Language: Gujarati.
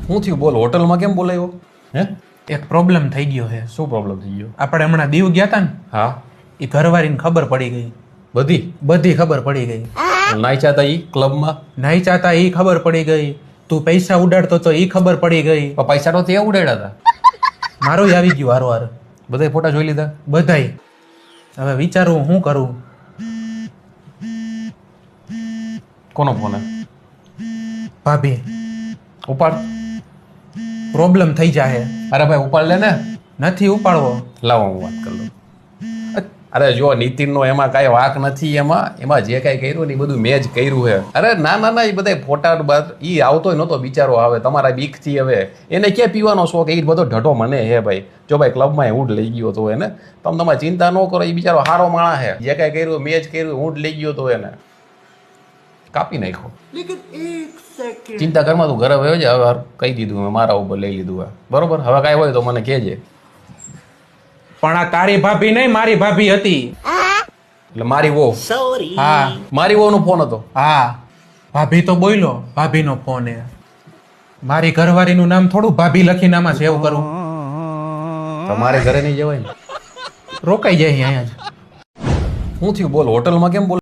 શું થયું બોલ? હોટલમાં કેમ બોલાવ્યો? હે? એક પ્રોબ્લેમ થઈ ગયો છે. શું પ્રોબ્લેમ થઈ ગયો? આપણે હમણાં દીવ ગયા હતા ને, હા, એ ઘરવાળીને ખબર પડી ગઈ. બધી ખબર પડી ગઈ. નાઈ ચાતા ઈ ક્લબમાં નહીં ચાહતા એ ખબર પડી ગઈ. તું પૈસા ઉડાડતો તો એ ખબર પડી ગઈ. પણ પૈસા તો તે ઉડાડ્યા હતા. મારું આવી ગયું હારો. બધાય ફોટા જોઈ લીધા. બધાય. હવે વિચારવું શું કરું. કોનો ફોન? ભાભી ઉપાડ. પ્રોબ્લેમ થઈ જાય. અરે ભાઈ ઉપાડ લે ને. નથી ઉપાડવો. લાવો હું વાત કરી લઉં. અરે જો નીતિનનો એમાં કાંઈ વાંક નથી. એમાં જે કાંઈ કર્યું ને એ બધું મેં જ કર્યું છે. અરે ના ના ના, એ બધા ફોટા બાદ એ આવતોય નહોતો બિચારો. આવે તમારા બીકથી હવે એને ક્યાં પીવાનો શોખ? એ બધો ઢઢો મને હે ભાઈ. જો ભાઈ ક્લબમાં હું જ લઈ ગયો તો એને. તમે તમારે ચિંતા ન કરો. એ બિચારો સારો માણસ છે. જે કાંઈ કર્યું મેં જ કર્યું. હું જ લઈ ગયો તો એને કાપી નાખ્યો. ચિંતા કરમાં તું ઘરે વયો જા. હવે કહી દીધું મેં, મારા ઉપર લઈ લીધું. બરોબર, હવે કાંઈ હોય તો મને કહેજે. પણ આ તારી ભાભી નહીં, મારી ભાભી હતી. એટલે મારી વહુ? હા, મારી વહુનો ફોન હતો. હા. ભાભી તો બોલ્યો, ભાભીનો ફોન એ. મારી ઘરવાળીનું નામ થોડું ભાભી લખીને આમાં સેવ કરું. તમારે ઘરે નહીં જવાય ને? રોકાઈ જાય અહીંયા જ. શું થયું બોલ? હોટલમાં કેમ બોલ?